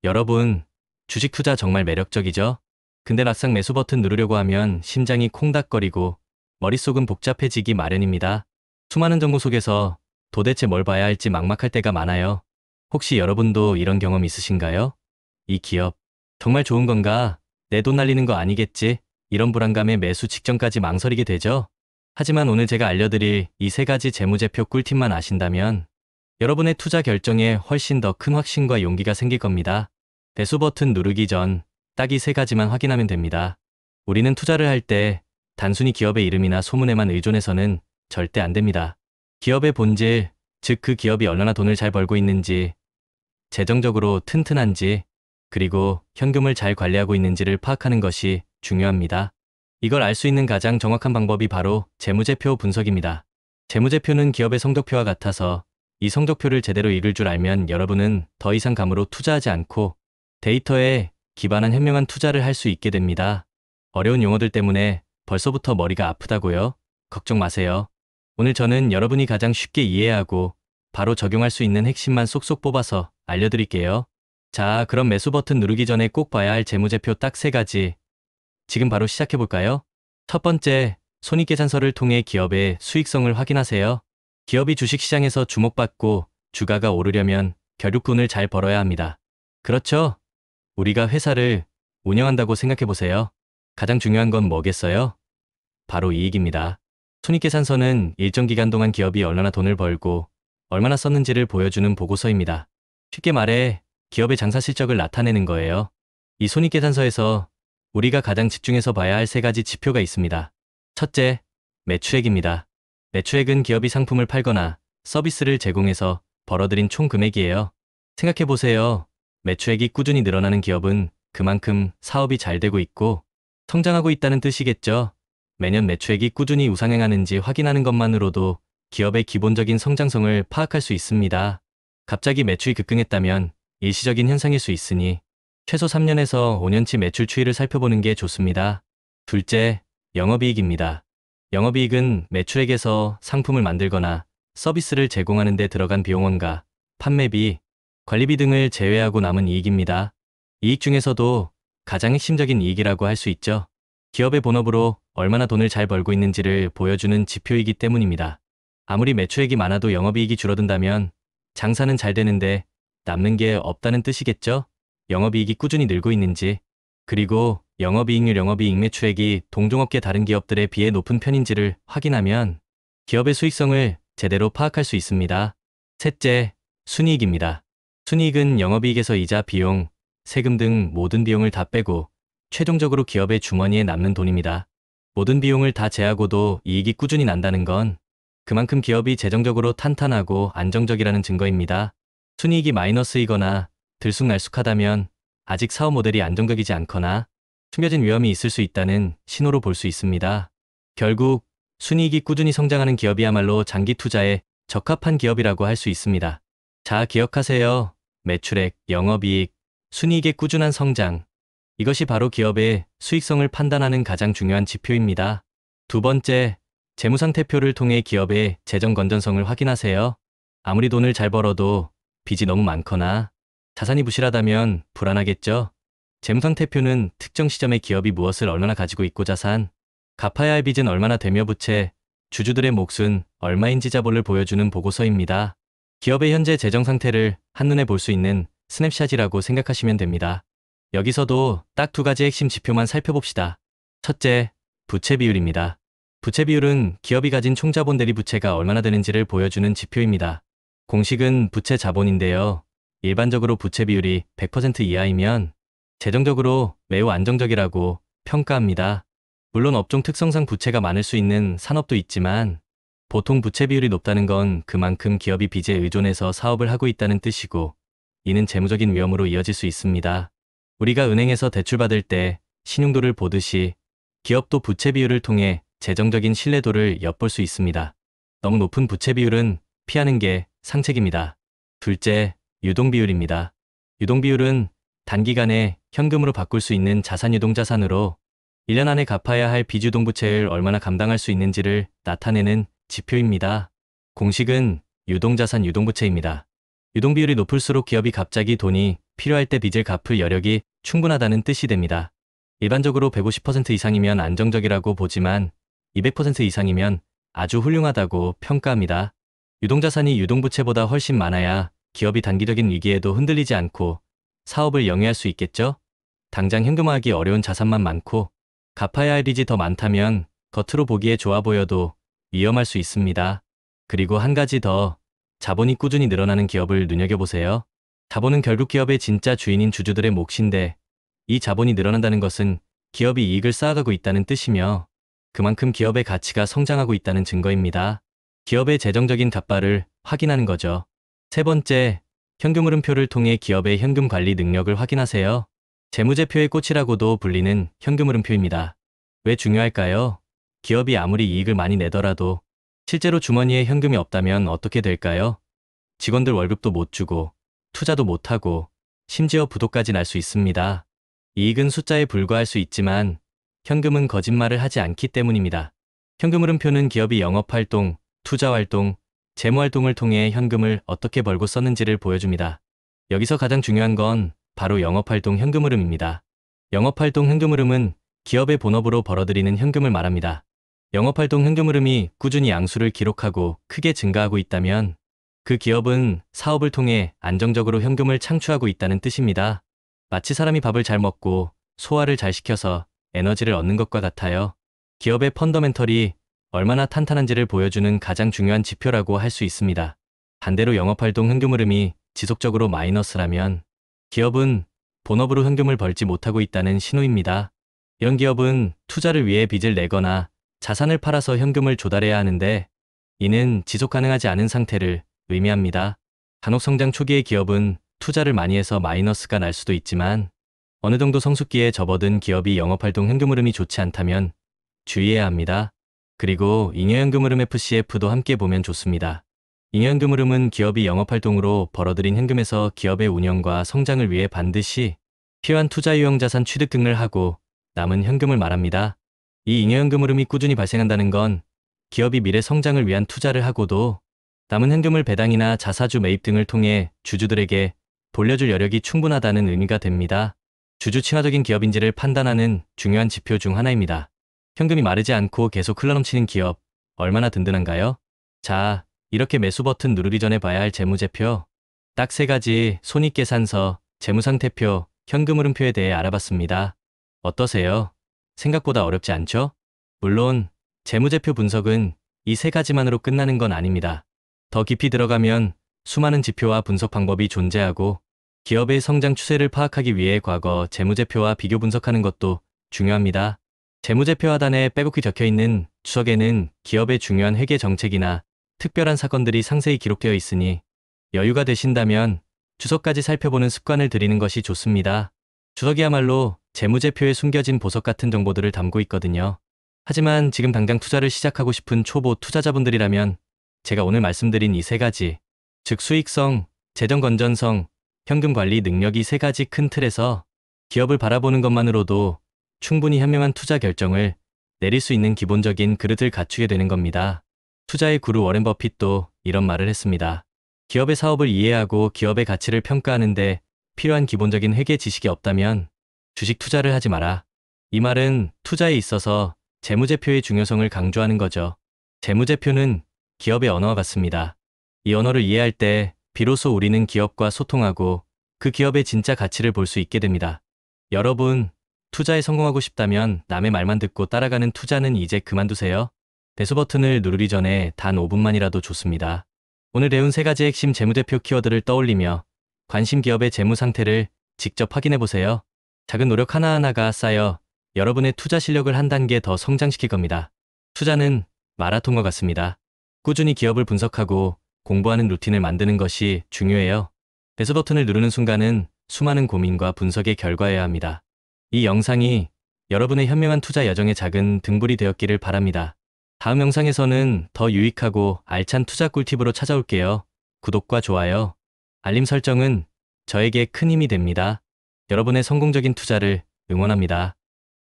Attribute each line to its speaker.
Speaker 1: 여러분, 주식 투자 정말 매력적이죠? 근데 막상 매수 버튼 누르려고 하면 심장이 콩닥거리고 머릿속은 복잡해지기 마련입니다. 수많은 정보 속에서 도대체 뭘 봐야 할지 막막할 때가 많아요. 혹시 여러분도 이런 경험 있으신가요? 이 기업, 정말 좋은 건가? 내 돈 날리는 거 아니겠지? 이런 불안감에 매수 직전까지 망설이게 되죠? 하지만 오늘 제가 알려드릴 이 세 가지 재무제표 꿀팁만 아신다면 여러분의 투자 결정에 훨씬 더 큰 확신과 용기가 생길 겁니다. 매수 버튼 누르기 전 딱 이 세 가지만 확인하면 됩니다. 우리는 투자를 할 때 단순히 기업의 이름이나 소문에만 의존해서는 절대 안 됩니다. 기업의 본질, 즉 그 기업이 얼마나 돈을 잘 벌고 있는지, 재정적으로 튼튼한지, 그리고 현금을 잘 관리하고 있는지를 파악하는 것이 중요합니다. 이걸 알 수 있는 가장 정확한 방법이 바로 재무제표 분석입니다. 재무제표는 기업의 성적표와 같아서 이 성적표를 제대로 읽을 줄 알면 여러분은 더 이상 감으로 투자하지 않고 데이터에 기반한 현명한 투자를 할 수 있게 됩니다. 어려운 용어들 때문에 벌써부터 머리가 아프다고요? 걱정 마세요. 오늘 저는 여러분이 가장 쉽게 이해하고 바로 적용할 수 있는 핵심만 쏙쏙 뽑아서 알려드릴게요. 자, 그럼 매수 버튼 누르기 전에 꼭 봐야 할 재무제표 딱 세 가지. 지금 바로 시작해볼까요? 첫 번째, 손익계산서를 통해 기업의 수익성을 확인하세요. 기업이 주식시장에서 주목받고 주가가 오르려면 결국 돈을 잘 벌어야 합니다. 그렇죠? 우리가 회사를 운영한다고 생각해보세요. 가장 중요한 건 뭐겠어요? 바로 이익입니다. 손익계산서는 일정 기간 동안 기업이 얼마나 돈을 벌고 얼마나 썼는지를 보여주는 보고서입니다. 쉽게 말해 기업의 장사 실적을 나타내는 거예요. 이 손익계산서에서 우리가 가장 집중해서 봐야 할 세 가지 지표가 있습니다. 첫째, 매출액입니다. 매출액은 기업이 상품을 팔거나 서비스를 제공해서 벌어들인 총 금액이에요. 생각해보세요. 매출액이 꾸준히 늘어나는 기업은 그만큼 사업이 잘 되고 있고 성장하고 있다는 뜻이겠죠. 매년 매출액이 꾸준히 우상향하는지 확인하는 것만으로도 기업의 기본적인 성장성을 파악할 수 있습니다. 갑자기 매출이 급등했다면 일시적인 현상일 수 있으니 최소 3년에서 5년치 매출 추이를 살펴보는 게 좋습니다. 둘째, 영업이익입니다. 영업이익은 매출액에서 상품을 만들거나 서비스를 제공하는 데 들어간 비용원과 판매비, 관리비 등을 제외하고 남은 이익입니다. 이익 중에서도 가장 핵심적인 이익이라고 할 수 있죠. 기업의 본업으로 얼마나 돈을 잘 벌고 있는지를 보여주는 지표이기 때문입니다. 아무리 매출액이 많아도 영업이익이 줄어든다면 장사는 잘 되는데 남는 게 없다는 뜻이겠죠? 영업이익이 꾸준히 늘고 있는지, 그리고 영업이익률, 영업이익 매출액이 동종업계 다른 기업들에 비해 높은 편인지를 확인하면 기업의 수익성을 제대로 파악할 수 있습니다. 셋째, 순이익입니다. 순이익은 영업이익에서 이자, 비용, 세금 등 모든 비용을 다 빼고 최종적으로 기업의 주머니에 남는 돈입니다. 모든 비용을 다 제하고도 이익이 꾸준히 난다는 건 그만큼 기업이 재정적으로 탄탄하고 안정적이라는 증거입니다. 순이익이 마이너스이거나 들쑥날쑥하다면 아직 사업 모델이 안정적이지 않거나 숨겨진 위험이 있을 수 있다는 신호로 볼 수 있습니다. 결국 순이익이 꾸준히 성장하는 기업이야말로 장기 투자에 적합한 기업이라고 할 수 있습니다. 자, 기억하세요. 매출액, 영업이익, 순이익의 꾸준한 성장. 이것이 바로 기업의 수익성을 판단하는 가장 중요한 지표입니다. 두 번째, 재무상태표를 통해 기업의 재정 건전성을 확인하세요. 아무리 돈을 잘 벌어도 빚이 너무 많거나 자산이 부실하다면 불안하겠죠? 재무상태표는 특정 시점에 기업이 무엇을 얼마나 가지고 있고 자산, 갚아야 할 빚은 얼마나 되며 부채, 주주들의 몫은 얼마인지 자본을 보여주는 보고서입니다. 기업의 현재 재정 상태를 한눈에 볼 수 있는 스냅샷이라고 생각하시면 됩니다. 여기서도 딱 두 가지 핵심 지표만 살펴봅시다. 첫째, 부채 비율입니다. 부채 비율은 기업이 가진 총자본 대비 부채가 얼마나 되는지를 보여주는 지표입니다. 공식은 부채 자본인데요. 일반적으로 부채 비율이 100% 이하이면 재정적으로 매우 안정적이라고 평가합니다. 물론 업종 특성상 부채가 많을 수 있는 산업도 있지만 보통 부채 비율이 높다는 건 그만큼 기업이 빚에 의존해서 사업을 하고 있다는 뜻이고 이는 재무적인 위험으로 이어질 수 있습니다. 우리가 은행에서 대출받을 때 신용도를 보듯이 기업도 부채 비율을 통해 재정적인 신뢰도를 엿볼 수 있습니다. 너무 높은 부채 비율은 피하는 게 상책입니다. 둘째, 유동비율입니다. 유동비율은 단기간에 현금으로 바꿀 수 있는 자산유동자산으로 1년 안에 갚아야 할 비주동부채를 얼마나 감당할 수 있는지를 나타내는 지표입니다. 공식은 유동자산 유동부채입니다. 유동비율이 높을수록 기업이 갑자기 돈이 필요할 때 빚을 갚을 여력이 충분하다는 뜻이 됩니다. 일반적으로 150% 이상이면 안정적이라고 보지만 200% 이상이면 아주 훌륭하다고 평가합니다. 유동자산이 유동부채보다 훨씬 많아야 기업이 단기적인 위기에도 흔들리지 않고 사업을 영위할 수 있겠죠? 당장 현금화하기 어려운 자산만 많고 갚아야 할 빚이 더 많다면 겉으로 보기에 좋아 보여도 위험할 수 있습니다. 그리고 한 가지 더, 자본이 꾸준히 늘어나는 기업을 눈여겨보세요. 자본은 결국 기업의 진짜 주인인 주주들의 몫인데 이 자본이 늘어난다는 것은 기업이 이익을 쌓아가고 있다는 뜻이며 그만큼 기업의 가치가 성장하고 있다는 증거입니다. 기업의 재정적인 갓바를 확인하는 거죠. 세 번째, 현금 흐름표를 통해 기업의 현금 관리 능력을 확인하세요. 재무제표의 꽃이라고도 불리는 현금 흐름표입니다. 왜 중요할까요? 기업이 아무리 이익을 많이 내더라도 실제로 주머니에 현금이 없다면 어떻게 될까요? 직원들 월급도 못 주고 투자도 못 하고 심지어 부도까지 날 수 있습니다. 이익은 숫자에 불과할 수 있지만 현금은 거짓말을 하지 않기 때문입니다. 현금 흐름표는 기업이 영업활동, 투자활동, 재무활동을 통해 현금을 어떻게 벌고 썼는지를 보여줍니다. 여기서 가장 중요한 건 바로 영업활동 현금 흐름입니다. 영업활동 현금 흐름은 기업의 본업으로 벌어들이는 현금을 말합니다. 영업활동 현금 흐름이 꾸준히 양수를 기록하고 크게 증가하고 있다면 그 기업은 사업을 통해 안정적으로 현금을 창출하고 있다는 뜻입니다. 마치 사람이 밥을 잘 먹고 소화를 잘 시켜서 에너지를 얻는 것과 같아요. 기업의 펀더멘털이 얼마나 탄탄한지를 보여주는 가장 중요한 지표라고 할 수 있습니다. 반대로 영업활동 현금 흐름이 지속적으로 마이너스라면 기업은 본업으로 현금을 벌지 못하고 있다는 신호입니다. 이런 기업은 투자를 위해 빚을 내거나 자산을 팔아서 현금을 조달해야 하는데 이는 지속 가능하지 않은 상태를 의미합니다. 간혹 성장 초기의 기업은 투자를 많이 해서 마이너스가 날 수도 있지만 어느 정도 성숙기에 접어든 기업이 영업활동 현금 흐름이 좋지 않다면 주의해야 합니다. 그리고 잉여현금 흐름 FCF도 함께 보면 좋습니다. 잉여현금 흐름은 기업이 영업활동으로 벌어들인 현금에서 기업의 운영과 성장을 위해 반드시 필요한 투자 유형 자산 취득 등을 하고 남은 현금을 말합니다. 이 잉여현금 흐름이 꾸준히 발생한다는 건 기업이 미래 성장을 위한 투자를 하고도 남은 현금을 배당이나 자사주 매입 등을 통해 주주들에게 돌려줄 여력이 충분하다는 의미가 됩니다. 주주 친화적인 기업인지를 판단하는 중요한 지표 중 하나입니다. 현금이 마르지 않고 계속 흘러넘치는 기업, 얼마나 든든한가요? 자, 이렇게 매수 버튼 누르기 전에 봐야 할 재무제표, 딱 3가지 손익계산서, 재무상태표, 현금 흐름표에 대해 알아봤습니다. 어떠세요? 생각보다 어렵지 않죠? 물론 재무제표 분석은 이 3가지만으로 끝나는 건 아닙니다. 더 깊이 들어가면 수많은 지표와 분석 방법이 존재하고 기업의 성장 추세를 파악하기 위해 과거 재무제표와 비교 분석하는 것도 중요합니다. 재무제표 하단에 빼곡히 적혀있는 추석에는 기업의 중요한 회계 정책이나 특별한 사건들이 상세히 기록되어 있으니 여유가 되신다면 추석까지 살펴보는 습관을 들이는 것이 좋습니다. 추석이야말로 재무제표에 숨겨진 보석 같은 정보들을 담고 있거든요. 하지만 지금 당장 투자를 시작하고 싶은 초보 투자자분들이라면 제가 오늘 말씀드린 이 3가지, 즉 수익성, 재정 건전성, 현금 관리 능력 이 3가지 큰 틀에서 기업을 바라보는 것만으로도 충분히 현명한 투자 결정을 내릴 수 있는 기본적인 그릇을 갖추게 되는 겁니다. 투자의 구루 워렌 버핏도 이런 말을 했습니다. 기업의 사업을 이해하고 기업의 가치를 평가하는데 필요한 기본적인 회계 지식이 없다면 주식 투자를 하지 마라. 이 말은 투자에 있어서 재무제표의 중요성을 강조하는 거죠. 재무제표는 기업의 언어와 같습니다. 이 언어를 이해할 때 비로소 우리는 기업과 소통하고 그 기업의 진짜 가치를 볼 수 있게 됩니다. 여러분, 투자에 성공하고 싶다면 남의 말만 듣고 따라가는 투자는 이제 그만두세요. 배수 버튼을 누르기 전에 단 5분만이라도 좋습니다. 오늘 배운 3가지 핵심 재무제표 키워드를 떠올리며 관심 기업의 재무 상태를 직접 확인해보세요. 작은 노력 하나하나가 쌓여 여러분의 투자 실력을 한 단계 더 성장시킬 겁니다. 투자는 마라톤과 같습니다. 꾸준히 기업을 분석하고 공부하는 루틴을 만드는 것이 중요해요. 배수 버튼을 누르는 순간은 수많은 고민과 분석의 결과여야 합니다. 이 영상이 여러분의 현명한 투자 여정의 작은 등불이 되었기를 바랍니다. 다음 영상에서는 더 유익하고 알찬 투자 꿀팁으로 찾아올게요. 구독과 좋아요, 알림 설정은 저에게 큰 힘이 됩니다. 여러분의 성공적인 투자를 응원합니다.